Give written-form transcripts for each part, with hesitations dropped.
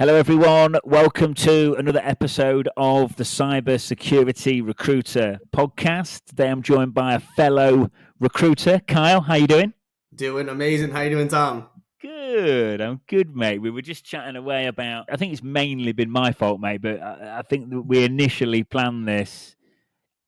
Hello, everyone. Welcome to another episode of the Cybersecurity Recruiter Podcast. Today, I'm joined by a fellow recruiter, Kyle. How you doing? Doing amazing. How you doing, Tom? Good. I'm good, mate. We were just chatting away about. I think it's mainly been my fault, mate. But I think that we initially planned this.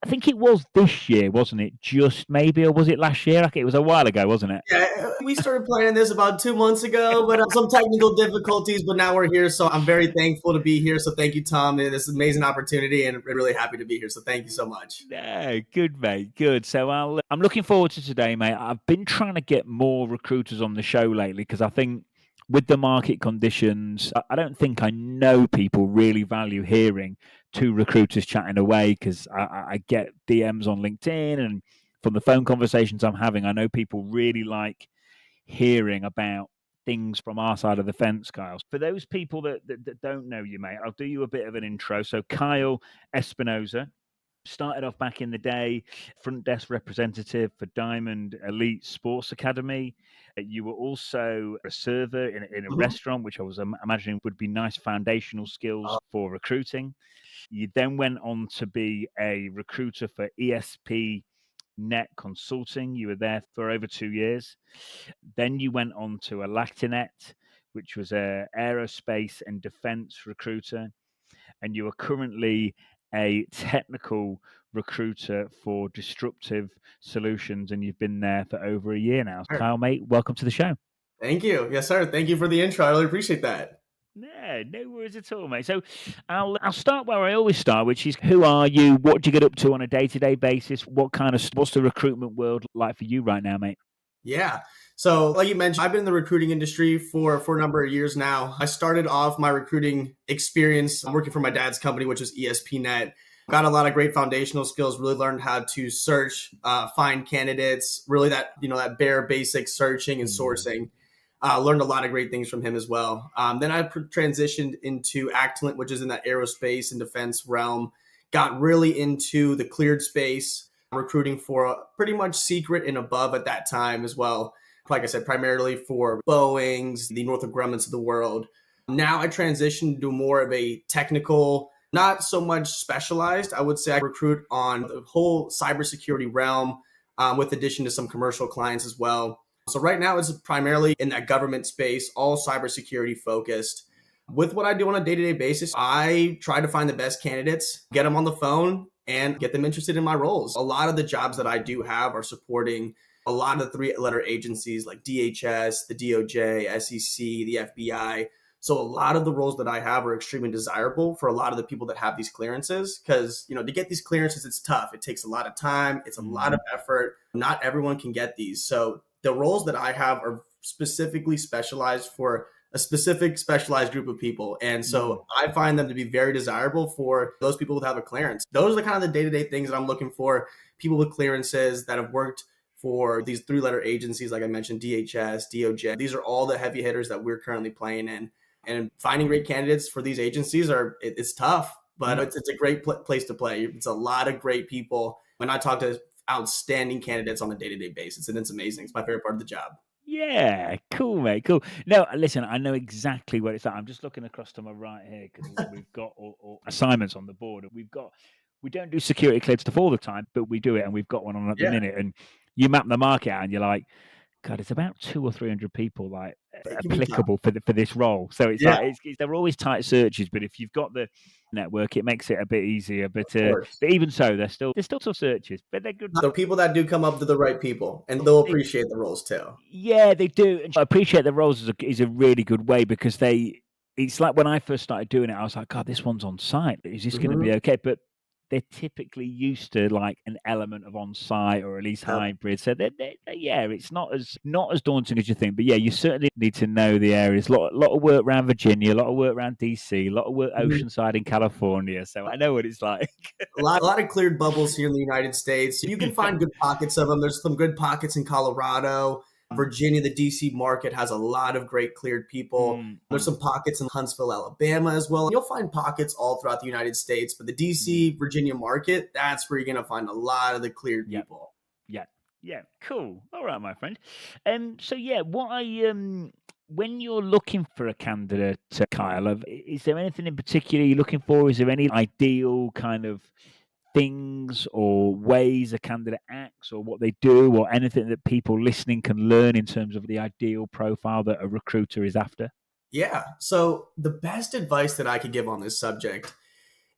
I think it was this year, wasn't it? Just maybe, or was it last year? It was a while ago, wasn't it? Yeah, we started planning this about 2 months ago, but some technical difficulties, but now we're here. So I'm very thankful to be here. So thank you, Tom. This is an amazing opportunity and really happy to be here. So thank you so much. Yeah, good, mate. Good. So I'm looking forward to today, mate. I've been trying to get more recruiters on the show lately because I think with the market conditions, I don't think I know people really value hearing two recruiters chatting away because I get DMs on LinkedIn and from the phone conversations I'm having, I know people really like hearing about things from our side of the fence, Kyle. For those people that don't know you, mate, I'll do you a bit of an intro. So Kyle Espinoza started off back in the day, front desk representative for Diamond Elite Sports Academy. You were also a server in a restaurant, which I was imagining would be nice foundational skills for recruiting. You then went on to be a recruiter for ESP Net Consulting. You were there for over 2 years. Then you went on to Alactinet, which was a aerospace and defense recruiter. And you are currently a technical recruiter for Disruptive Solutions, and you've been there for over a year now. Sure. Kyle, mate, welcome to the show. Thank you. Yes, sir. Thank you for the intro. I really appreciate that. Yeah, no worries at all, mate. So I'll start where I always start, which is who are you? What do you get up to on a day-to-day basis? What's the recruitment world like for you right now, mate? Yeah. So like you mentioned, I've been in the recruiting industry for a number of years now. I started off my recruiting experience working for my dad's company, which was ESP Net. Got a lot of great foundational skills, really learned how to search, find candidates, really that bare basic searching and sourcing. Learned a lot of great things from him as well. Then I transitioned into Actilent, which is in that aerospace and defense realm. Got really into the cleared space, recruiting for pretty much secret and above at that time as well. Like I said, primarily for Boeings, the Northrop Grumman's of the world. Now I transitioned to more of a technical, not so much specialized. I would say I recruit on the whole cybersecurity realm, with addition to some commercial clients as well. So right now it's primarily in that government space, all cybersecurity focused. With what I do on a day-to-day basis, I try to find the best candidates, get them on the phone, and get them interested in my roles. A lot of the jobs that I do have are supporting a lot of the three-letter agencies like DHS, the DOJ, SEC, the FBI. So a lot of the roles that I have are extremely desirable for a lot of the people that have these clearances because, to get these clearances, it's tough. It takes a lot of time. It's a lot of effort. Not everyone can get these. So the roles that I have are specifically specialized for a specific specialized group of people. And so I find them to be very desirable for those people who have a clearance. Those are the kind of the day-to-day things that I'm looking for. People with clearances that have worked for these three-letter agencies, like I mentioned, DHS, DOJ. These are all the heavy hitters that we're currently playing in. And finding great candidates for these agencies it's tough, but it's a great place to play. It's a lot of great people. When I talk to outstanding candidates on a day-to-day basis, and it's amazing. It's my favorite part of the job. Yeah, cool, mate. Cool. No, listen, I know exactly what it's at. I'm just looking across to my right here because we've got all assignments on the board. We don't do security cleared stuff all the time, but we do it, and we've got one on at the minute. And you map the market out, and you're like, God, it's about 200 or 300 people like applicable for this role. So it's like they're always tight searches, but if you've got the network, it makes it a bit easier. But even so, they're still tough searches, but they're good. The people that do come up to the right people, and they'll appreciate the roles too. Yeah, they do. And I appreciate the roles is a really good way because it's like when I first started doing it, I was like, God, this one's on site. Is this going to be okay? But they're typically used to like an element of on-site or at least hybrid. So it's not as daunting as you think. But yeah, you certainly need to know the areas. A lot of work around Virginia, a lot of work around DC, a lot of work Oceanside in California. So I know what it's like. a lot of cleared bubbles here in the United States. You can find good pockets of them. There's some good pockets in Colorado. Virginia, the DC market has a lot of great cleared people. There's some pockets in Huntsville, Alabama as well. You'll find pockets all throughout the United States, but the DC, Virginia market, that's where you're going to find a lot of the cleared people. Yeah, cool. All right, my friend. So yeah, When you're looking for a candidate, Kyle, is there anything in particular you're looking for? Is there any ideal kind of things or ways a candidate acts or what they do or anything that people listening can learn in terms of the ideal profile that a recruiter is after? Yeah. So the best advice that I could give on this subject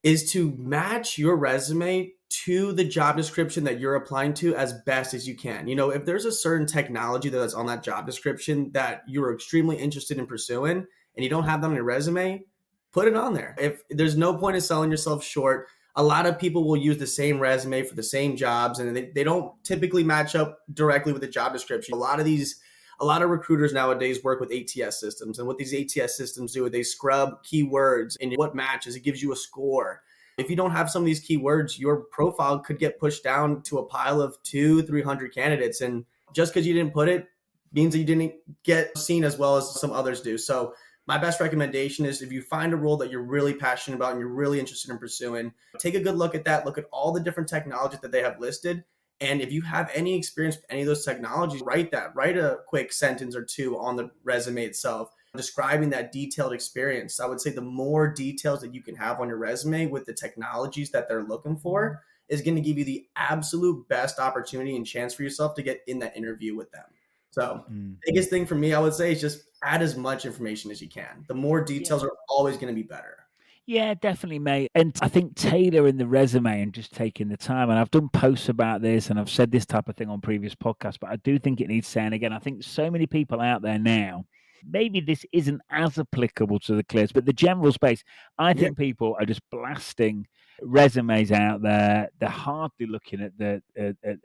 is to match your resume to the job description that you're applying to as best as you can. You know, if there's a certain technology that's on that job description that you're extremely interested in pursuing and you don't have that on your resume, put it on there. If there's no point in selling yourself short, a lot of people will use the same resume for the same jobs and they don't typically match up directly with the job description. A lot of recruiters nowadays work with ATS systems. And what these ATS systems do is they scrub keywords and what matches, it gives you a score. If you don't have some of these keywords, your profile could get pushed down to a pile of 200-300 candidates. And just because you didn't put it means that you didn't get seen as well as some others do. So my best recommendation is if you find a role that you're really passionate about and you're really interested in pursuing, take a good look at that. Look at all the different technologies that they have listed. And if you have any experience with any of those technologies, write a quick sentence or two on the resume itself, describing that detailed experience. I would say the more details that you can have on your resume with the technologies that they're looking for is going to give you the absolute best opportunity and chance for yourself to get in that interview with them. So biggest thing for me, I would say, is just add as much information as you can. The more details are always going to be better. Yeah, definitely, mate. And I think tailoring the resume and just taking the time, and I've done posts about this and I've said this type of thing on previous podcasts, but I do think it needs saying again. I think so many people out there now, maybe this isn't as applicable to the clears, but the general space, I think people are just blasting resumes out there. They're hardly looking at the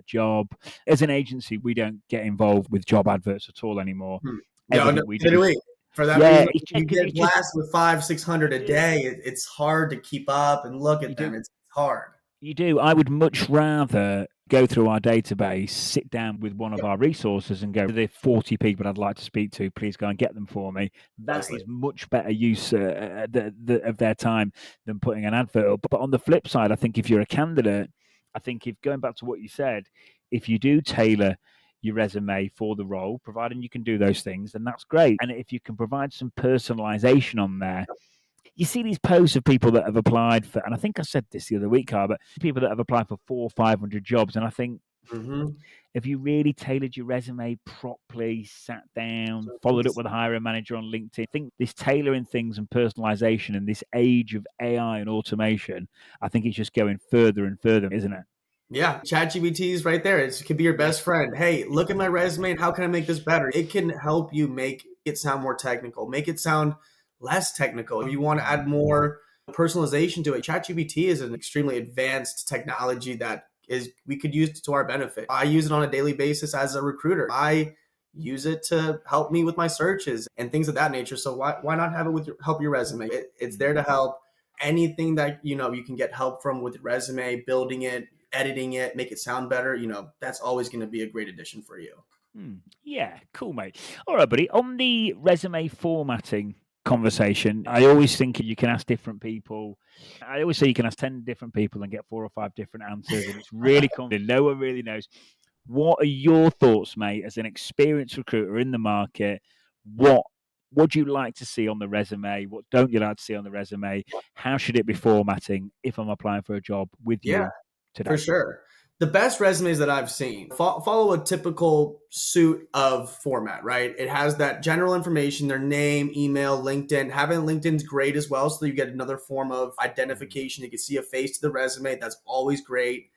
job. As an agency, we don't get involved with job adverts at all anymore. No, we do. For that reason, you get blasted with 500-600 a day. It's hard to keep up and look at them. It's hard. You do. I would much rather go through our database, sit down with one of our resources and go, the 40 people I'd like to speak to, please go and get them for me. That is much better use of their time than putting an advert up. But on the flip side, I think if you're a candidate, I think if going back to what you said, if you do tailor your resume for the role, providing you can do those things, then that's great. And if you can provide some personalization on there, you see these posts of people that have applied for, and I think I said this the other week, Carl, but people that have applied for 400 or 500 jobs. And I think if you really tailored your resume properly, sat down, followed up with a hiring manager on LinkedIn, I think this tailoring things and personalization in this age of AI and automation, I think it's just going further and further, isn't it? Yeah, ChatGPT is right there. It could be your best friend. Hey, look at my resume and how can I make this better? It can help you make it sound more technical, make it sound less technical. If you want to add more personalization to it, ChatGPT is an extremely advanced technology that we could use to our benefit. I use it on a daily basis as a recruiter. I use it to help me with my searches and things of that nature. So why not have it help your resume? It's there to help. Anything that you can get help from with the resume, building it, editing it, make it sound better, that's always going to be a great addition for you. Yeah, cool, mate. All right, buddy. On the resume formatting conversation, I always think you can ask different people. I always say you can ask 10 different people and get 4 or 5 different answers, and it's really common. No one really knows. What are your thoughts, mate, as an experienced recruiter in the market? What do you like to see on the resume? What don't you like to see on the resume? How should it be formatting if I'm applying for a job with you today? For sure. The best resumes that I've seen follow a typical suit of format, right? It has that general information, their name, email, LinkedIn. Having LinkedIn's great as well, so you get another form of identification. You can see a face to the resume. That's always great.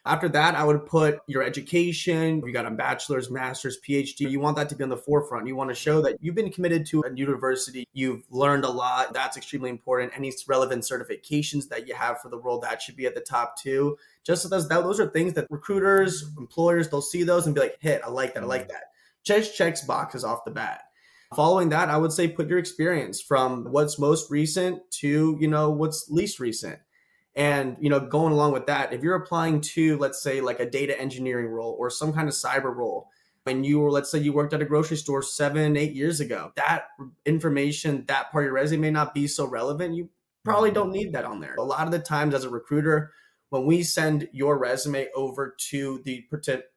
After that, I would put your education. You got a bachelor's, master's, PhD. You want that to be on the forefront. You want to show that you've been committed to a university. You've learned a lot. That's extremely important. Any relevant certifications that you have for the role, that should be at the top too. Just so those are things that recruiters, employers, they'll see those and be like, hey, I like that. I like that. Just checks boxes off the bat. Following that, I would say put your experience from what's most recent to, what's least recent. And, going along with that, if you're applying to, let's say, like a data engineering role or some kind of cyber role, and let's say you worked at a grocery store 7-8 years ago, that information, that part of your resume may not be so relevant. You probably don't need that on there. A lot of the times as a recruiter, when we send your resume over to the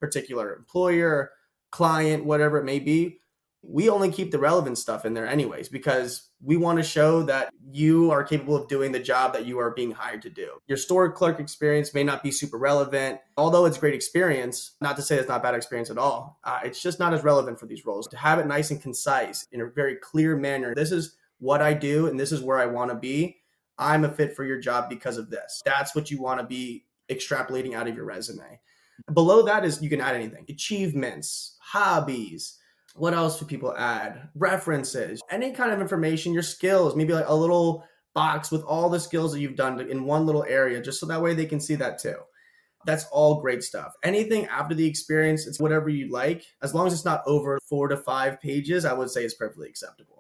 particular employer, client, whatever it may be, we only keep the relevant stuff in there anyways, because we want to show that you are capable of doing the job that you are being hired to do. Your store clerk experience may not be super relevant, although it's great experience. Not to say it's not bad experience at all. It's just not as relevant for these roles. To have it nice and concise in a very clear manner. This is what I do and this is where I want to be. I'm a fit for your job because of this. That's what you want to be extrapolating out of your resume. Below that is you can add anything. Achievements, hobbies. What else do people add? References, any kind of information, your skills, maybe like a little box with all the skills that you've done in one little area, just so that way they can see that too. That's all great stuff. Anything after the experience, it's whatever you like. As long as it's not over 4 to 5 pages, I would say it's perfectly acceptable.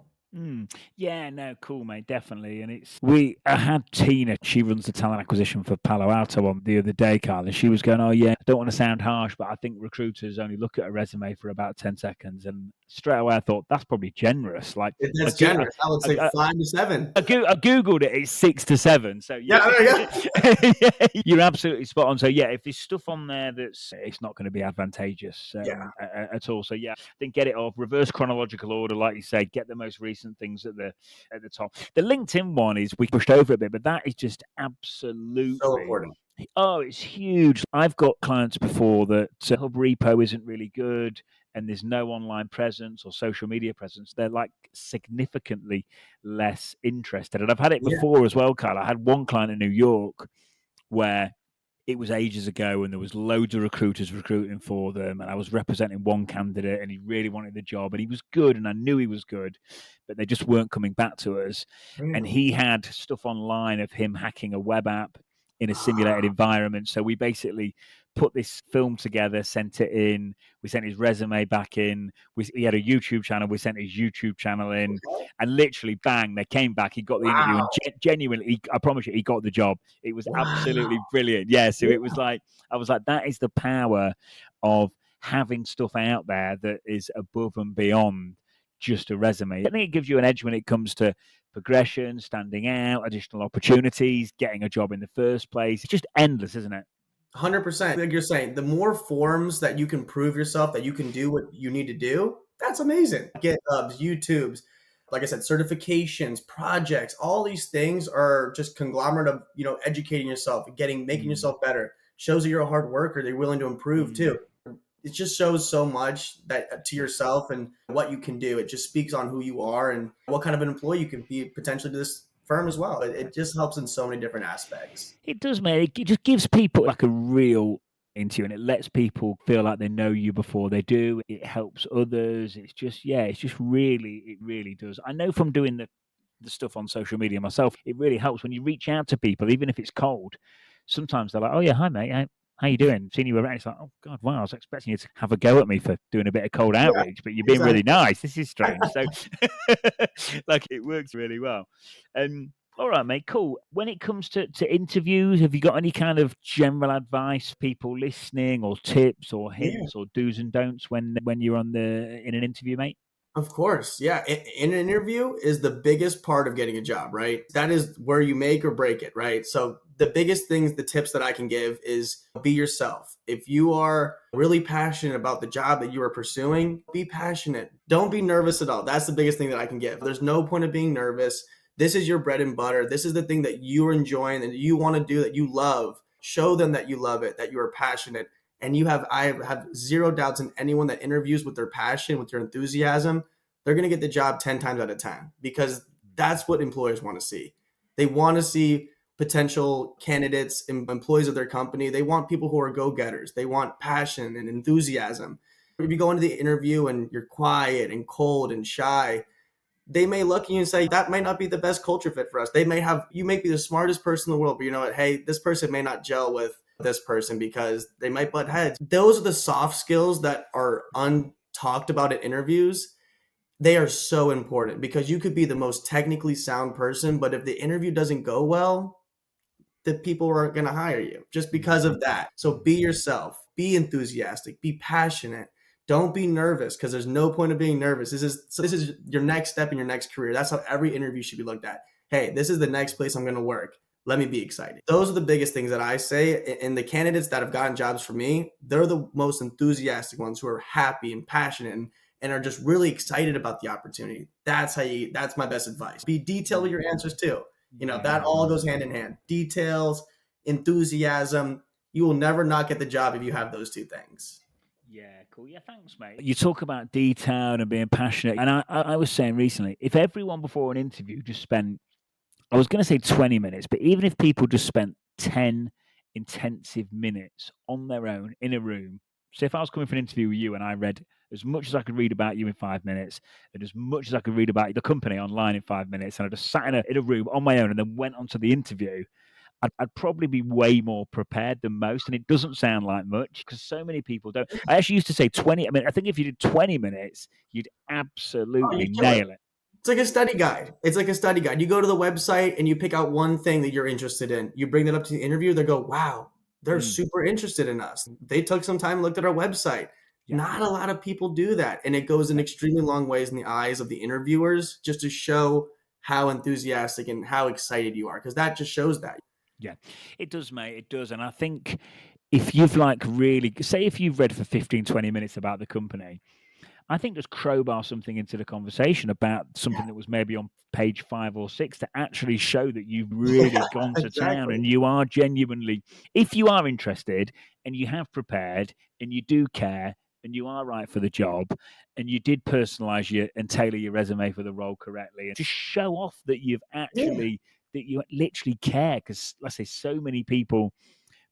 Yeah, no, cool, mate, definitely. And I had Tina, she runs the talent acquisition for Palo Alto on the other day, Carl, and she was going, oh yeah, I don't want to sound harsh, but I think recruiters only look at a resume for about 10 seconds. And straight away I thought, that's probably generous. Like, that's generous. I would say 5 to 7. I Googled it, it's 6 to 7. So yeah. You're absolutely spot on. So yeah, if there's stuff on there it's not going to be advantageous at all. So yeah, then get it off, reverse chronological order, like you say, get the most recent things at the top. The LinkedIn one is we pushed over a bit, but that is just absolutely so important. Oh, it's huge. I've got clients before that Hub Repo isn't really good and there's no online presence or social media presence. They're like significantly less interested. And I've had it before as well, Kyle. I had one client in New York where it was ages ago and there was loads of recruiters recruiting for them and I was representing one candidate and he really wanted the job and he was good and I knew he was good, but they just weren't coming back to us. And he had stuff online of him hacking a web app in a simulated environment. So we basically put this film together, sent it in, we sent his resume back in, he had a YouTube channel, we sent his YouTube channel in, and literally bang, they came back, he got the interview, and genuinely, I promise you, he got the job. It was absolutely brilliant. Yeah, so it was like, I was like, that is the power of having stuff out there that is above and beyond just a resume. I think it gives you an edge when it comes to progression, standing out, additional opportunities, getting a job in the first place. It's just endless, isn't it? 100%. Like you're saying, the more forms that you can prove yourself, that you can do what you need to do, that's amazing. GitHubs, YouTubes, like I said, certifications, projects, all these things are just conglomerate of, educating yourself, making yourself better. Shows that you're a hard worker, they're willing to improve too. It just shows so much that to yourself and what you can do. It just speaks on who you are and what kind of an employee you can be potentially to this firm as well. It just helps in so many different aspects. It does, man. It just gives people like a real into you and it lets people feel like they know you before they do. It helps others. It's just, it really does. I know from doing the stuff on social media myself, it really helps when you reach out to people, even if it's cold. Sometimes they're like, oh yeah, hi mate, how you doing? Seen you around. It's like, oh God, wow, I was expecting you to have a go at me for doing a bit of cold outreach, but you're being really nice. This is strange. So like it works really well. All right, mate, cool. When it comes to interviews, have you got any kind of general advice, people listening, or tips or hints or do's and don'ts when you're in an interview, mate? Of course. Yeah. In an interview is the biggest part of getting a job, right? That is where you make or break it, right? So the biggest things, the tips that I can give is be yourself. If you are really passionate about the job that you are pursuing, be passionate. Don't be nervous at all. That's the biggest thing that I can give. There's no point of being nervous. This is your bread and butter. This is the thing that you're enjoying and you want to do, that you love. Show them that you love it, that you are passionate. And I have zero doubts in anyone that interviews with their passion, with their enthusiasm, they're going to get the job 10 times out of 10, because that's what employers want to see. They want to see potential candidates, employees of their company. They want people who are go-getters. They want passion and enthusiasm. If you go into the interview and you're quiet and cold and shy, they may look at you and say, that might not be the best culture fit for us. You may be the smartest person in the world, but you know what? Hey, this person may not gel with this person because they might butt heads. Those are the soft skills that are untalked about at interviews. They are so important because you could be the most technically sound person, but if the interview doesn't go well, the people aren't going to hire you just because of that. So be yourself, be enthusiastic, be passionate. Don't be nervous, because there's no point of being nervous. This is your next step in your next career. That's how every interview should be looked at. Hey, this is the next place I'm going to work. Let me be excited. Those are the biggest things that I say. And the candidates that have gotten jobs for me, they're the most enthusiastic ones who are happy and passionate and are just really excited about the opportunity. That's my best advice. Be detailed with your answers too. That all goes hand in hand. Details, enthusiasm. You will never not get the job if you have those two things. Yeah, cool. Yeah, thanks, mate. You talk about detail and being passionate. And I was saying recently, if everyone before an interview just spent, I was going to say 20 minutes, but even if people just spent 10 intensive minutes on their own in a room. So if I was coming for an interview with you and I read as much as I could read about you in 5 minutes and as much as I could read about the company online in 5 minutes, and I just sat in a room on my own and then went on to the interview, I'd probably be way more prepared than most. And it doesn't sound like much because so many people don't. I actually used to say 20. I mean, I think if you did 20 minutes, you'd absolutely nail it. It's like a study guide. You go to the website and you pick out one thing that you're interested in. You bring that up to the interviewer. They go, wow, they're super interested in us. They took some time and looked at our website. Yeah. Not a lot of people do that. And it goes an extremely long ways in the eyes of the interviewers just to show how enthusiastic and how excited you are, because that just shows that. Yeah, it does, mate. It does. And I think if you've really, say if you've read for 15, 20 minutes about the company, I think just crowbar something into the conversation about something that was maybe on page 5 or 6 to actually show that you've really gone to town and you are genuinely, if you are interested and you have prepared and you do care and you are right for the job and you did personalize and tailor your resume for the role correctly, and just show off that you've actually, that you literally care, because let's say so many people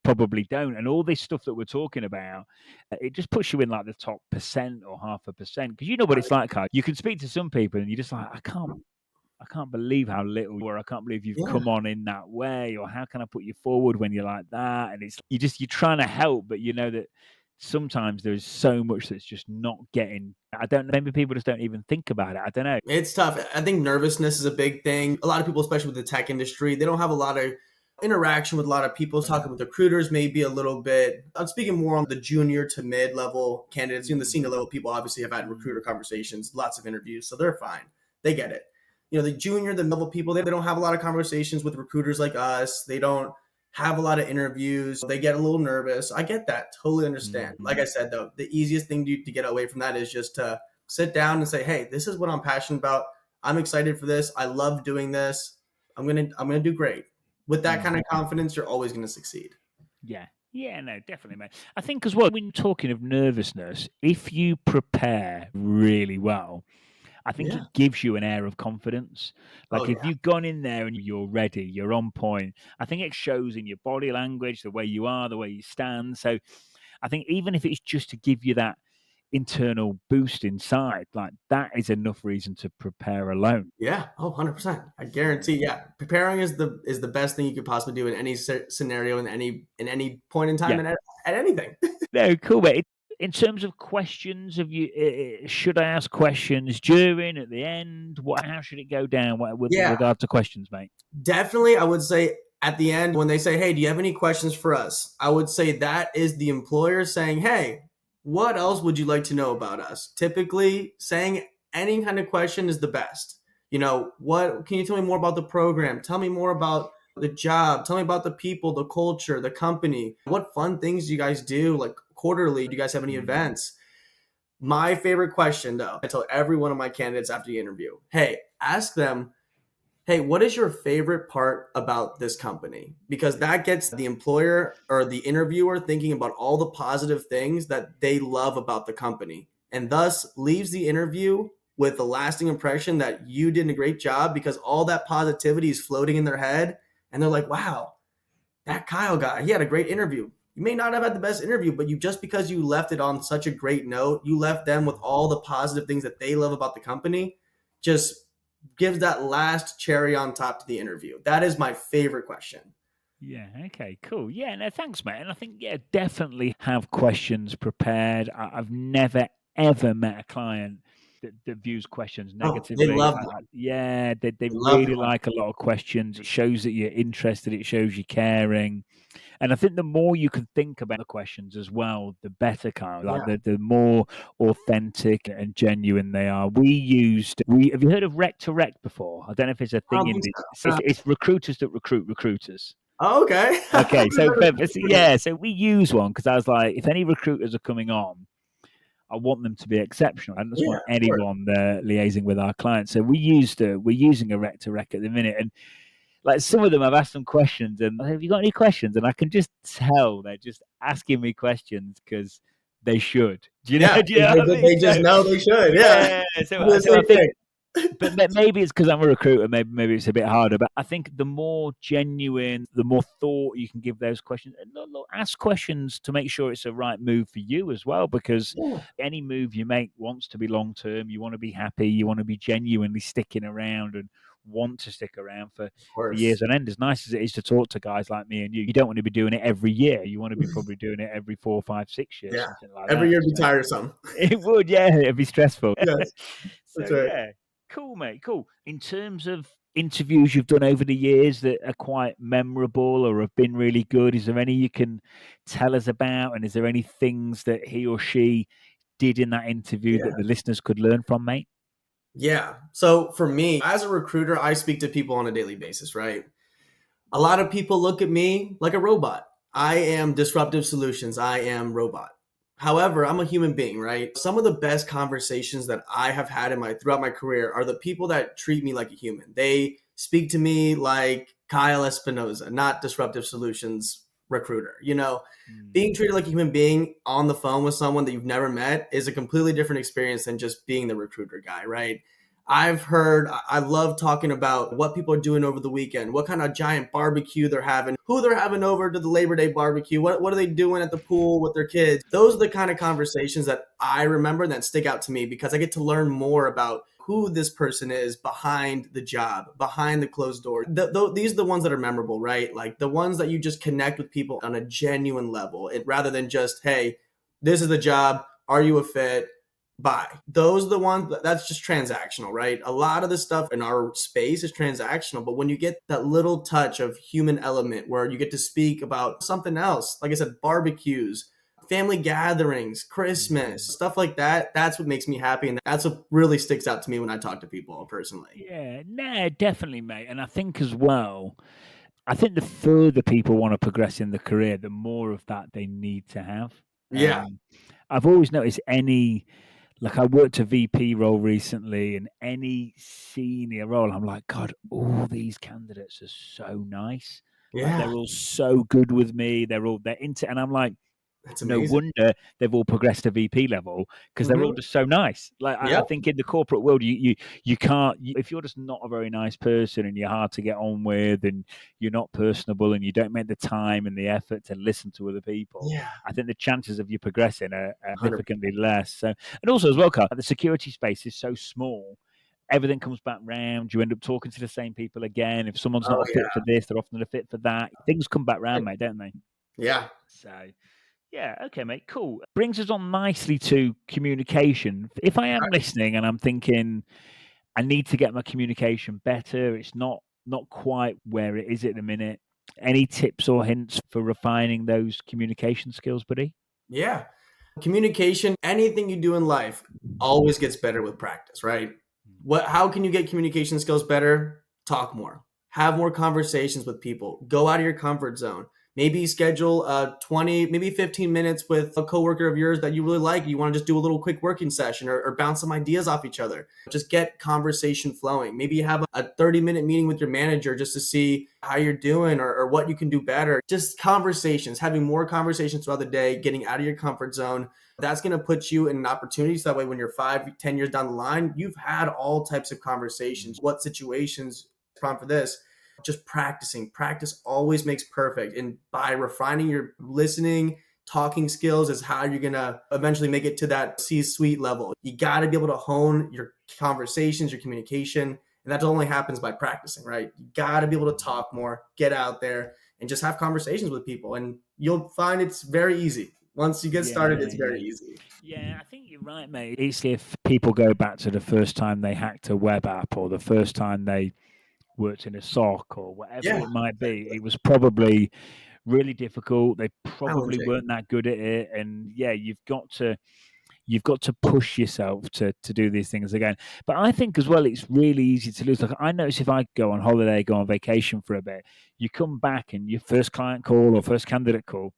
probably don't. And all this stuff that we're talking about, it just puts you in like the top % or 0.5%. Because you know what it's like, Kyle. You can speak to some people and you're just like, I can't believe how little, or I can't believe you've come on in that way, or how can I put you forward when you're like that? And it's you're trying to help, but you know that sometimes there's so much that's just not getting. I don't know. Maybe people just don't even think about it. I don't know. It's tough. I think nervousness is a big thing. A lot of people, especially with the tech industry, they don't have a lot of interaction with a lot of people. Talking with recruiters maybe a little bit. I'm speaking more on the junior to mid-level candidates. The senior level people obviously have had recruiter conversations, lots of interviews, so they're fine. They get it. The junior, the middle people, they don't have a lot of conversations with recruiters like us. They don't have a lot of interviews. They get a little nervous. I get that. Totally understand. Like I said, though, the easiest thing to get away from that is just to sit down and say, hey, this is what I'm passionate about. I'm excited for this. I love doing this. I'm gonna do great. With that kind of confidence, you're always going to succeed. Yeah. Yeah, no, definitely, mate. I think as well, when talking of nervousness, if you prepare really well, I think it gives you an air of confidence. Like if you've gone in there and you're ready, you're on point, I think it shows in your body language, the way you are, the way you stand. So I think even if it's just to give you that internal boost inside, like that is enough reason to prepare alone. Yeah. 100%. I guarantee. Yeah. Preparing is the best thing you could possibly do in any scenario, in any point in time, and at anything. No, cool, mate. In terms of questions, should I ask questions during, at the end? How should it go down with regard to questions, mate? Definitely, I would say at the end when they say, hey, do you have any questions for us? I would say that is the employer saying, hey, what else would you like to know about us? Typically, saying any kind of question is the best. What can you tell me more about the program? Tell me more about the job. Tell me about the people, the culture, the company. What fun things do you guys do? Like quarterly, do you guys have any events? My favorite question, though, I tell every one of my candidates after the interview, ask them, hey, what is your favorite part about this company? Because that gets the employer or the interviewer thinking about all the positive things that they love about the company, and thus leaves the interview with a lasting impression that you did a great job, because all that positivity is floating in their head. And they're like, wow, that Kyle guy, he had a great interview. You may not have had the best interview, but just because you left it on such a great note, you left them with all the positive things that they love about the company, just gives that last cherry on top to the interview. That is my favorite question. Yeah. Okay, cool. Yeah, no, thanks, mate. And I think, definitely have questions prepared. I've never, ever met a client that views questions negatively. They love them. They really like a lot of questions. It shows that you're interested. It shows you're caring. And I think the more you can think about the questions as well, the better, Kyle. Like the more authentic and genuine they are. Have you heard of rec to rec before? I don't know if it's a thing it's recruiters that recruit recruiters. Oh, okay. Okay, so we use one because I was like, if any recruiters are coming on, I want them to be exceptional. I just Yeah, want of course. anyone liaising with our clients. So we're using a rec to rec at the minute, and like some of them, I've asked them questions, and have you got any questions? And I can just tell they're just asking me questions because they should. Do you know? Yeah, Do you know what I mean? they just So know they should. Yeah, yeah. do the So I same think, thing. but maybe it's because I'm a recruiter. Maybe it's a bit harder. But I think the more genuine, the more thought you can give those questions, and ask questions to make sure it's a right move for you as well. Because Yeah, any move you make wants to be long term. You want to be happy. You want to be genuinely sticking around and want to stick around of for years course. on end. As nice as it is to talk to guys like me and you don't want to be doing it every year. You want to be probably doing it every 4, 5, 6 years, Yeah, something like every that. year be So tiresome. it would, yeah, it'd be stressful. Yes, So that's right. yeah, cool, mate, cool. In terms of interviews you've done over the years that are quite memorable or have been really good, is there any you can tell us about? And is there any things that he or she did in that interview Yeah. that the listeners could learn from, mate? Yeah. So for me, as a recruiter, I speak to people on a daily basis, right? A lot of people look at me like a robot. I am Disruptive Solutions. I am robot. However, I'm a human being, right? Some of the best conversations that I have had in my throughout my career are the people that treat me like a human. They speak to me like Kyle Espinoza, not Disruptive Solutions recruiter. Being treated like a human being on the phone with someone that you've never met is a completely different experience than just being the recruiter guy, right? I love talking about what people are doing over the weekend, what kind of giant barbecue they're having, who they're having over to the Labor Day barbecue, what are they doing at the pool with their kids. Those are the kind of conversations that I remember that stick out to me because I get to learn more about who this person is behind the job, behind the closed door. These are the ones that are memorable, right? Like the ones that you just connect with people on a genuine level, rather than just, hey, this is the job. Are you a fit? Bye. Those are the ones that's just transactional, right? A lot of the stuff in our space is transactional, but when you get that little touch of human element where you get to speak about something else, like I said, barbecues, family gatherings, Christmas, stuff like that, that's what makes me happy. And that's what really sticks out to me when I talk to people personally. Yeah, no, definitely, mate. And I think as well, I think the further people want to progress in the career, the more of that they need to have. Yeah. I've always noticed like I worked a VP role recently, and any senior role, I'm like, God, all these candidates are so nice. Like Yeah. they're all so good with me. They're into, and I'm like, That's no amazing. wonder they've all progressed to VP level because they're all Mm-hmm. just so nice. Like I Yep. think in the corporate world, you can't if you're just not a very nice person and you're hard to get on with and you're not personable and you don't make the time and the effort to listen to other people. Yeah. I think the chances of you progressing are 100. significantly less. So, and also as well, Carl, the security space is so small. Everything comes back round. You end up talking to the same people again. If someone's not Oh, a fit for this, they're often a fit for that. Things come back yeah. round, mate, don't they? Yeah. So. Yeah, okay, mate, cool. Brings us on nicely to communication. If I am listening and I'm thinking I need to get my communication better, it's not quite where it is at the minute. Any tips or hints for refining those communication skills, buddy? Yeah. Communication, anything you do in life always gets better with practice, right? How can you get communication skills better? Talk more. Have more conversations with people. Go out of your comfort zone. Maybe schedule 20, maybe 15 minutes with a coworker of yours that you really like. You want to just do a little quick working session or bounce some ideas off each other. Just get conversation flowing. Maybe you have a 30-minute meeting with your manager just to see how you're doing or what you can do better. Just conversations, having more conversations throughout the day, getting out of your comfort zone. That's going to put you in an opportunity. So that way, when you're 5, 10 years down the line, you've had all types of conversations. What situations prompt for this? Just practicing. Practice always makes perfect. And by refining your listening, talking skills is how you're going to eventually make it to that C-suite level. You got to be able to hone your conversations, your communication. And that only happens by practicing, right? You got to be able to talk more, get out there, and just have conversations with people. And you'll find it's very easy. Once you get started, it's very easy. Yeah, I think you're right, mate. It's if people go back to the first time they hacked a web app or the first time they worked in a SOC or whatever Yeah, it might be, it was probably really difficult. They probably challenging. weren't that good at it. And yeah, you've got to push yourself to do these things again. But I think as well, it's really easy to lose. Like I notice if I go on holiday, go on vacation for a bit, you come back and your first client call or first candidate call,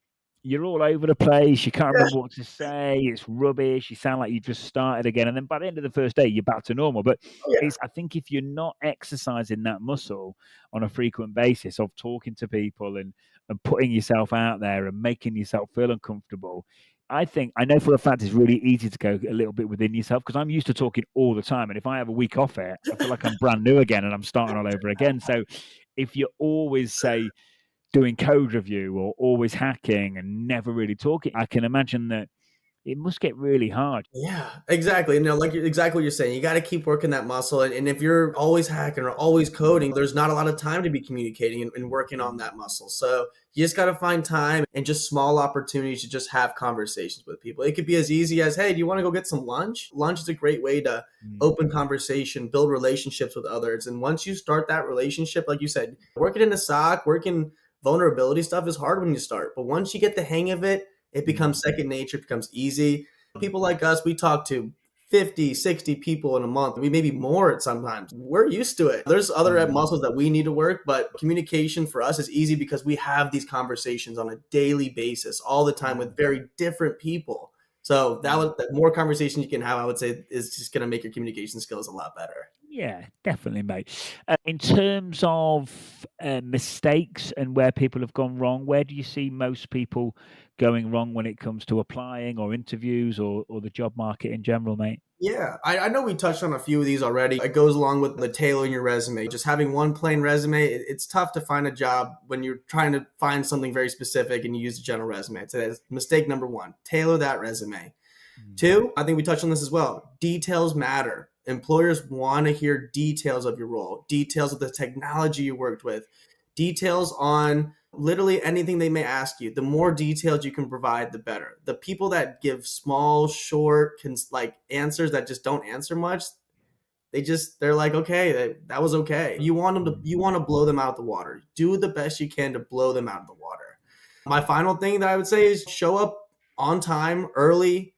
you're all over the place. You can't remember what to say. It's rubbish. You sound like you just started again. And then by the end of the first day, you're back to normal. But Yeah. I think if you're not exercising that muscle on a frequent basis of talking to people and putting yourself out there and making yourself feel uncomfortable, I know for a fact it's really easy to go a little bit within yourself because I'm used to talking all the time. And if I have a week off it, I feel like I'm brand new again and I'm starting all over again. So if you always say, doing code review or always hacking and never really talking, I can imagine that it must get really hard. Yeah, exactly. Like exactly what you're saying. You got to keep working that muscle. And if you're always hacking or always coding, there's not a lot of time to be communicating and working on that muscle. So you just got to find time and just small opportunities to just have conversations with people. It could be as easy as, hey, do you want to go get some lunch? Lunch is a great way to open conversation, build relationships with others. And once you start that relationship, like you said, working in a SOC, working vulnerability stuff is hard when you start. But once you get the hang of it, it becomes second nature, it becomes easy. People like us, we talk to 50, 60 people in a month. We maybe more at sometimes. We're used to it. There's other muscles that we need to work, but communication for us is easy because we have these conversations on a daily basis all the time with very different people. So the more conversations you can have, I would say, is just going to make your communication skills a lot better. Yeah, definitely, mate. In terms of mistakes and where people have gone wrong, where do you see most people going wrong when it comes to applying or interviews or the job market in general, mate? Yeah, I know we touched on a few of these already. It goes along with the tailoring your resume. Just having one plain resume, it's tough to find a job when you're trying to find something very specific and you use a general resume. So that's mistake number one, tailor that resume. Two, I think we touched on this as well. Details matter. Employers want to hear details of your role, details of the technology you worked with, details on literally anything they may ask you. The more details you can provide, the better. The people that give small, short, like answers that just don't answer much, they're like, okay, that was okay. You want to blow them out of the water. Do the best you can to blow them out of the water. My final thing that I would say is show up on time, early,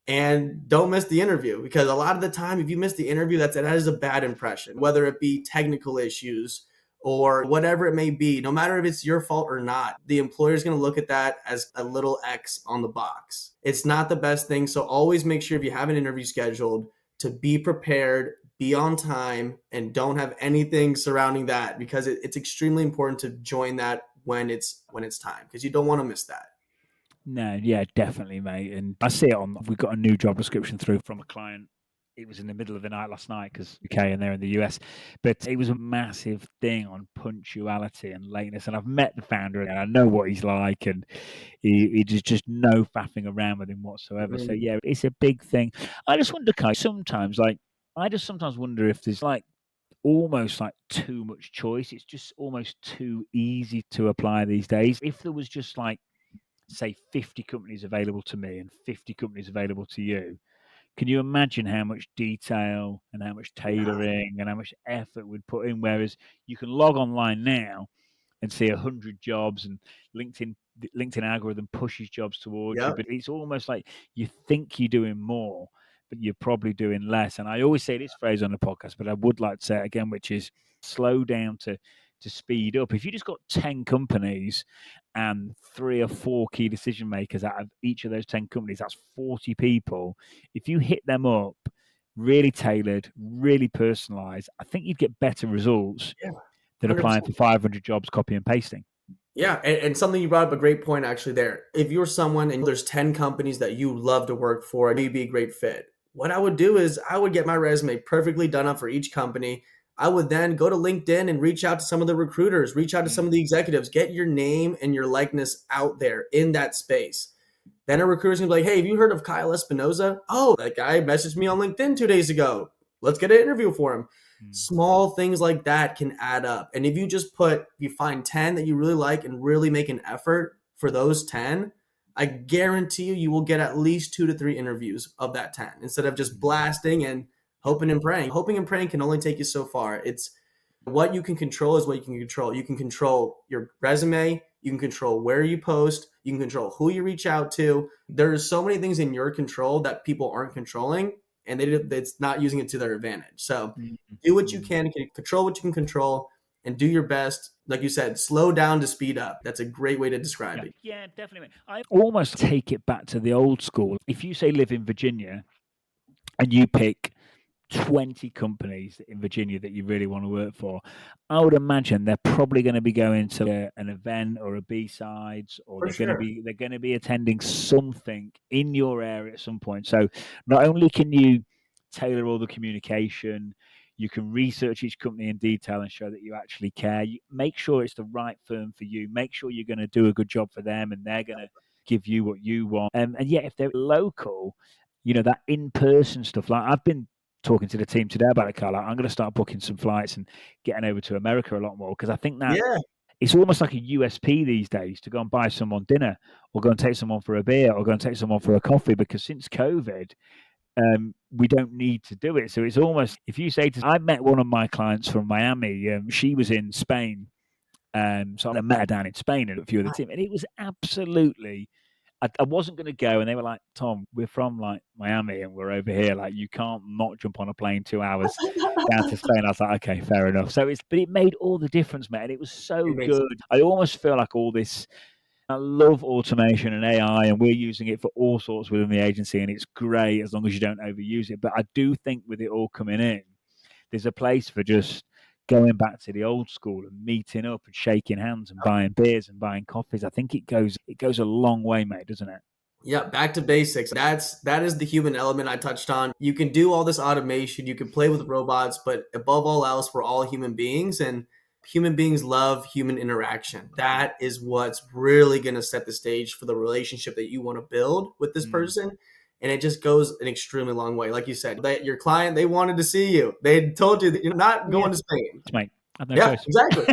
and don't miss the interview, because a lot of the time, if you miss the interview, that is a bad impression, whether it be technical issues or whatever it may be. No matter if it's your fault or not, the employer is going to look at that as a little X on the box. It's not the best thing. So always make sure if you have an interview scheduled to be prepared, be on time, and don't have anything surrounding that, because it's extremely important to join that when it's time, because you don't want to miss that. No, yeah, definitely, mate. And I see it we've got a new job description through from a client. It was in the middle of the night last night because UK and they're in the US, but it was a massive thing on punctuality and lateness. And I've met the founder and I know what he's like, and he just no faffing around with him whatsoever. So yeah, it's a big thing. I just wonder, Kai, sometimes wonder if there's like almost like too much choice. It's just almost too easy to apply these days. If there was just like, say, 50 companies available to me and 50 companies available to you, can you imagine how much detail and how much tailoring and how much effort we'd put in? Whereas you can log online now and see 100 jobs, and LinkedIn algorithm pushes jobs towards you, Yep. but it's almost like you think you're doing more, but you're probably doing less. And I always say this phrase on the podcast, but I would like to say it again, which is slow down to speed up. If you just got 10 companies and 3 or 4 key decision makers out of each of those 10 companies, that's 40 people. If you hit them up, really tailored, really personalized, I think you'd get better results Yeah. than 100%. applying for 500 jobs, copy and pasting. Yeah, and something you brought up, a great point actually there. If you're someone and there's 10 companies that you love to work for and you'd be a great fit, what I would do is I would get my resume perfectly done up for each company. I would then go to LinkedIn and reach out to some of the recruiters, reach out to some of the executives, get your name and your likeness out there in that space. Then a recruiter's gonna be like, hey, have you heard of Kyle Espinoza? Oh, that guy messaged me on LinkedIn 2 days ago. Let's get an interview for him. Small things like that can add up. And if you find 10 that you really like and really make an effort for those 10, I guarantee you will get at least 2 to 3 interviews of that 10 instead of just blasting and hoping and praying. Hoping and praying can only take you so far. It's what you can control is what you can control. You can control your resume. You can control where you post. You can control who you reach out to. There's so many things in your control that people aren't controlling, and it's not using it to their advantage. So do what you can control what you can control, and do your best like you said, slow down to speed up. That's a great way to describe it. Yeah, definitely. I almost take it back to the old school. If you say live in Virginia and you pick 20 companies in Virginia that you really want to work for, I would imagine they're probably going to be going to an event or a B-sides, or For sure. they're going to be attending something in your area at some point. So not only can you tailor all the communication, you can research each company in detail and show that you actually care. You make sure it's the right firm for you. Make sure you're going to do a good job for them, and they're going to give you what you want. And yeah, if they're local, that in-person stuff. Like I've been talking to the team today about it, Carl. I'm going to start booking some flights and getting over to America a lot more, because I think that Yeah. it's almost like a USP these days to go and buy someone dinner, or go and take someone for a beer, or go and take someone for a coffee, because since COVID, we don't need to do it. So it's almost, if you say I met one of my clients from Miami, she was in Spain. So I met her down in Spain and a few of the team, and it was absolutely, I wasn't going to go, and they were like, Tom, we're from like Miami and we're over here. Like, you can't not jump on a plane 2 hours down to Spain. I was like, okay, fair enough. So but it made all the difference, man. And it was so good. I almost feel like all this, I love automation and AI, and we're using it for all sorts within the agency, and it's great as long as you don't overuse it. But I do think with it all coming in, there's a place for just going back to the old school and meeting up and shaking hands and buying beers and buying coffees. I think it goes a long way, mate, doesn't it? Yeah, back to basics. That is the human element I touched on. You can do all this automation, you can play with robots, but above all else, we're all human beings, and human beings love human interaction. That is what's really going to set the stage for the relationship that you want to build with this person. And it just goes an extremely long way. Like you said, your client, they wanted to see you. They told you that you're not going to Spain. Mate, no yeah, choice. Exactly.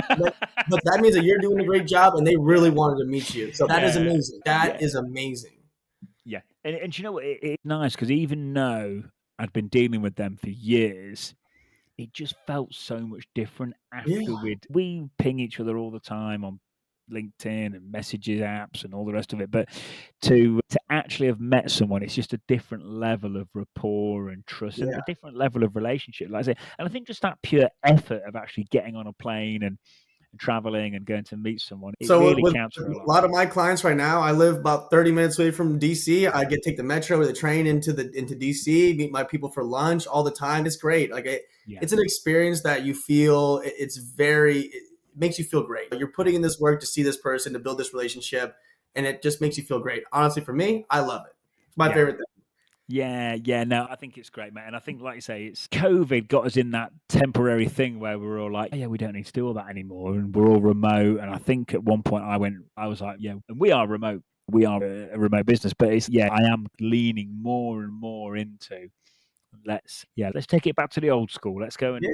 But that means that you're doing a great job, and they really wanted to meet you. So that is amazing. That is amazing. Yeah. And you know what? It's nice, because even though I'd been dealing with them for years, it just felt so much different after we ping each other all the time on LinkedIn and messages apps and all the rest of it. But to actually have met someone, it's just a different level of rapport and trust, and a different level of relationship, like I say. And I think just that pure effort of actually getting on a plane and traveling and going to meet someone, it really counts for a lot of my clients right now. I live about 30 minutes away from DC. I get take the metro or the train into DC, meet my people for lunch all the time. It's great. Like it's an experience that you feel, it makes you feel great. You're putting in this work to see this person, to build this relationship, and it just makes you feel great. Honestly, for me, I love it. It's my favorite thing. Yeah, no, I think it's great, mate. And I think, like you say, it's COVID got us in that temporary thing where we're all like, oh, yeah, we don't need to do all that anymore, and we're all remote. And I think at one point I was like, yeah, and we are remote. We are a remote business, but I am leaning more and more into let's take it back to the old school. Let's go and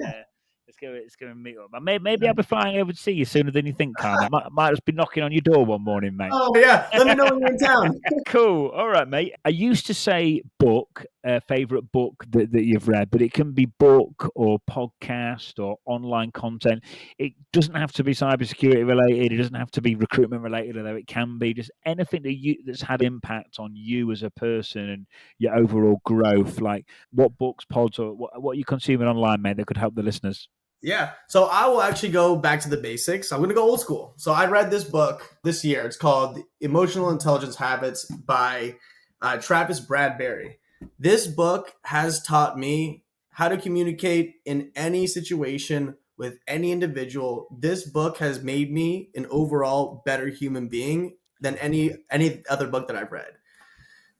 let's go and meet up. Maybe I'll be flying over to see you sooner than you think, Carl. Might just be knocking on your door one morning, mate. Oh yeah, let me know when you're in town. Cool. All right, mate. I used to say book, favorite book that you've read, but it can be book or podcast or online content. It doesn't have to be cybersecurity related. It doesn't have to be recruitment related, although it can be. Just anything that's had impact on you as a person and your overall growth. Like what books, pods, or what are you consuming online, mate, that could help the listeners? Yeah. So I will actually go back to the basics. I'm going to go old school. So I read this book this year. It's called Emotional Intelligence Habits by Travis Bradberry. This book has taught me how to communicate in any situation with any individual. This book has made me an overall better human being than any other book that I've read.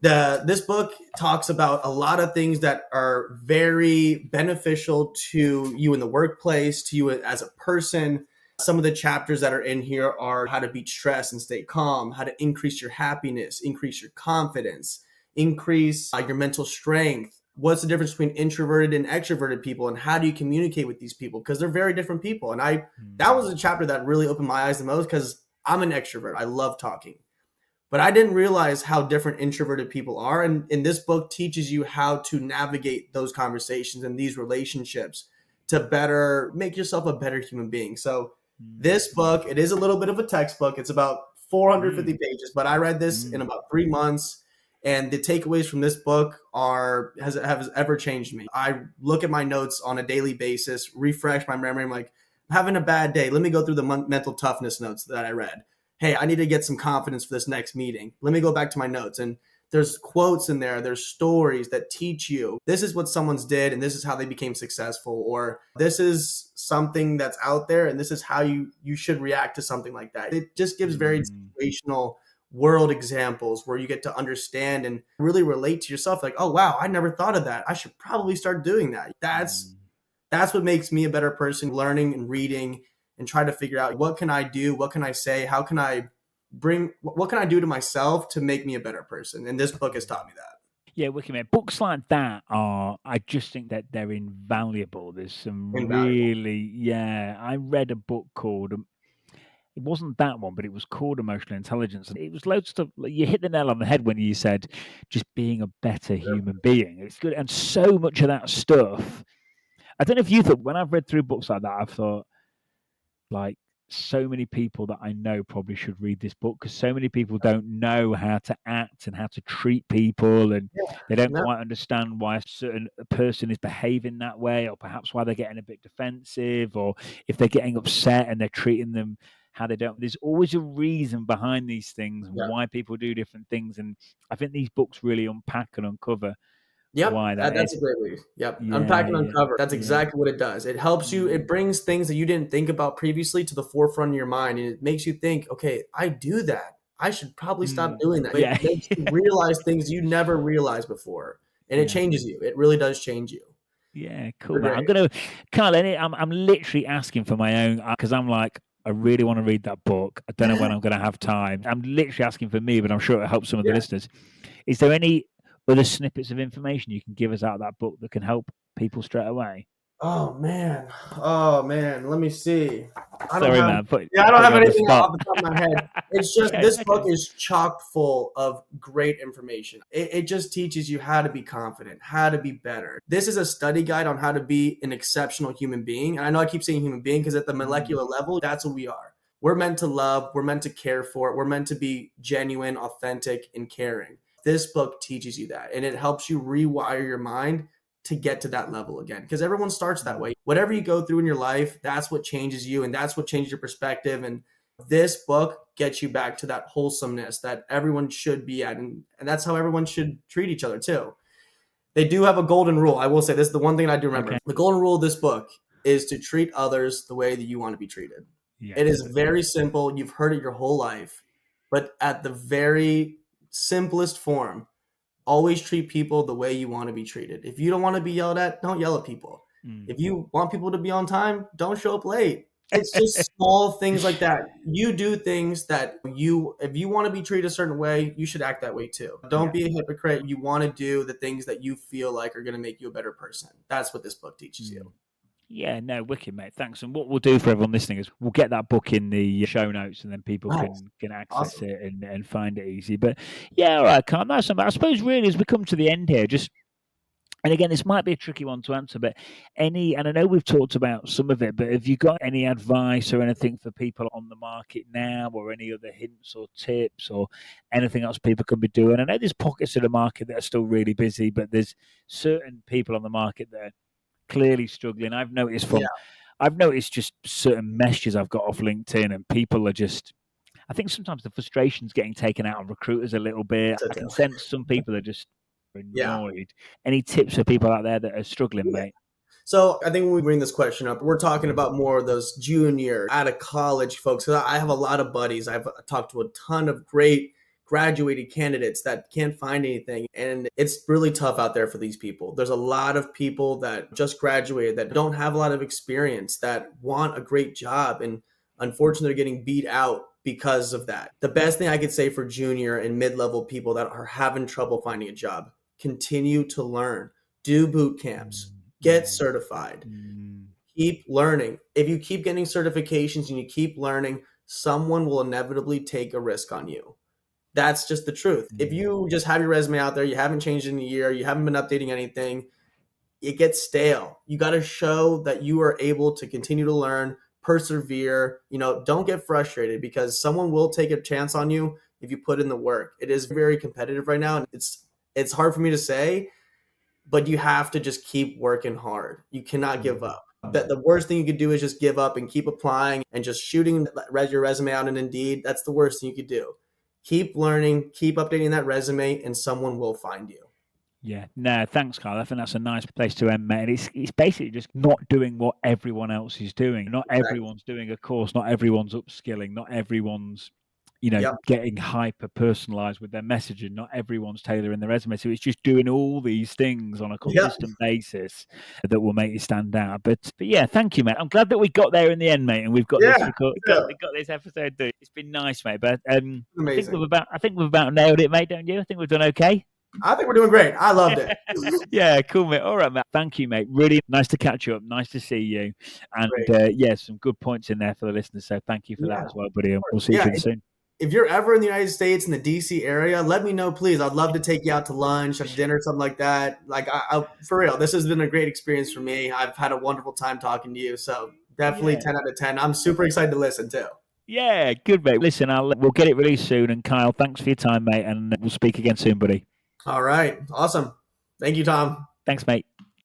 This book talks about a lot of things that are very beneficial to you in the workplace, to you as a person. Some of the chapters that are in here are how to beat stress and stay calm, how to increase your happiness, increase your confidence, increase your mental strength. What's the difference between introverted and extroverted people, and how do you communicate with these people? Because they're very different people. And that was a chapter that really opened my eyes the most, because I'm an extrovert. I love talking. But I didn't realize how different introverted people are. And this book teaches you how to navigate those conversations and these relationships to better make yourself a better human being. So this book, it is a little bit of a textbook. It's about 450 pages, but I read this in about 3 months. And the takeaways from this book have ever changed me. I look at my notes on a daily basis, refresh my memory. I'm like, I'm having a bad day. Let me go through the mental toughness notes that I read. Hey, I need to get some confidence for this next meeting. Let me go back to my notes. And there's quotes in there. There's stories that teach you this is what someone's did and this is how they became successful, or this is something that's out there and this is how you should react to something like that. It just gives very situational world examples where you get to understand and really relate to yourself. Like, oh, wow, I never thought of that. I should probably start doing that. That's what makes me a better person, learning and reading and try to figure out what can I do? What can I say? How can I what can I do to myself to make me a better person? And this book has taught me that. Yeah, wicked, mate. Books like that I just think that they're invaluable. There's some Invaluable. I read a book called, it wasn't that one, but it was called Emotional Intelligence. And it was loads of stuff. You hit the nail on the head when you said just being a better human being. It's good. And so much of that stuff, I don't know if you thought, when I've read through books like that, I've thought, like, so many people that I know probably should read this book, because so many people don't know how to act and how to treat people, and they don't quite understand why a certain person is behaving that way, or perhaps why they're getting a bit defensive, or if they're getting upset and they're treating them how they don't. There's always a reason behind these things and why people do different things, and I think these books really unpack and uncover why that that's is. a great read. Unpack and uncover. That's exactly what it does. It helps you. It brings things that you didn't think about previously to the forefront of your mind, and it makes you think, okay, I do that. I should probably stop doing that. It makes you realize things you never realized before, and it changes you. It really does change you. Yeah, cool, man. I'm gonna, Kyle. I'm literally asking for my own, because I'm like, I really want to read that book. I don't know when I'm going to have time. I'm literally asking for me, but I'm sure it'll help some of the listeners. Is there any other snippets of information you can give us out of that book that can help people straight away? Oh man. Let me see. I Sorry, don't have, man. I don't have On the anything spot. off the top of my head. It's just this book is chock full of great information. It just teaches you how to be confident, how to be better. This is a study guide on how to be an exceptional human being. And I know I keep saying human being because at the molecular level, that's what we are. We're meant to love, we're meant to care for, we're meant to be genuine, authentic, and caring. This book teaches you that, and it helps you rewire your mind to get to that level again, because everyone starts that way. Whatever you go through in your life, that's what changes you, and that's what changes your perspective. And this book gets you back to that wholesomeness that everyone should be at, and that's how everyone should treat each other too. They do have a golden rule. I will say this is the one thing I do remember. The golden rule of this book is to treat others the way that you want to be treated. It is very simple. You've heard it your whole life, but at the very simplest form, always treat people the way you want to be treated. If you don't want to be yelled at, don't yell at people. If you want people to be on time, don't show up late. It's just small things like that. You do things that if you want to be treated a certain way, you should act that way too. Don't be a hypocrite. You want to do the things that you feel like are going to make you a better person. That's what this book teaches you. Yeah, no, wicked, mate. Thanks. And what we'll do for everyone listening is we'll get that book in the show notes, and then people can access it and find it easy. But yeah, all right, Carl. Nice. I suppose really as we come to the end here, just, and again, this might be a tricky one to answer, but and I know we've talked about some of it, but have you got any advice or anything for people on the market now, or any other hints or tips or anything else people can be doing? I know there's pockets of the market that are still really busy, but there's certain people on the market that are clearly struggling. I've noticed just certain messages I've got off LinkedIn, and people are just, I think sometimes the frustration's getting taken out on recruiters a little bit. I can sense some people are just annoyed. Any tips for people out there that are struggling, mate? So I think when we bring this question up, we're talking about more of those junior, out of college folks. Because I have a lot of buddies. I've talked to a ton of great graduated candidates that can't find anything. And it's really tough out there for these people. There's a lot of people that just graduated that don't have a lot of experience, that want a great job. And unfortunately, they're getting beat out because of that. The best thing I could say for junior and mid-level people that are having trouble finding a job, continue to learn, do boot camps, get certified, keep learning. If you keep getting certifications and you keep learning, someone will inevitably take a risk on you. That's just the truth. If you just have your resume out there, you haven't changed in a year, you haven't been updating anything, it gets stale. You got to show that you are able to continue to learn, persevere. Don't get frustrated, because someone will take a chance on you if you put in the work. It is very competitive right now, and it's hard for me to say, but you have to just keep working hard. You cannot give up. That the worst thing you could do is just give up and keep applying and just shooting your resume out in Indeed. That's the worst thing you could do. Keep learning, keep updating that resume, and someone will find you. Yeah, no, thanks, Kyle. I think that's a nice place to end, mate. And it's basically just not doing what everyone else is doing. Not everyone's doing a course. Not everyone's upskilling. Not everyone's, getting hyper personalized with their messaging. Not everyone's tailoring their resume. So it's just doing all these things on a consistent basis that will make you stand out. But yeah, thank you, mate. I'm glad that we got there in the end, mate, and we've got got this episode done. It's been nice, mate. But I think we've about nailed it, mate. Don't you? I think we've done okay. I think we're doing great. I loved it. Yeah, cool, mate. All right, mate. Thank you, mate. Really nice to catch you up. Nice to see you. And some good points in there for the listeners. So thank you for that as well, buddy. We'll see you soon. If you're ever in the United States, in the DC area, let me know, please. I'd love to take you out to lunch, or dinner, something like that. Like, I for real, this has been a great experience for me. I've had a wonderful time talking to you. So definitely 10 out of 10. I'm super excited to listen too. Yeah, good, mate. Listen, we'll get it released soon. And Kyle, thanks for your time, mate. And we'll speak again soon, buddy. All right. Awesome. Thank you, Tom. Thanks, mate.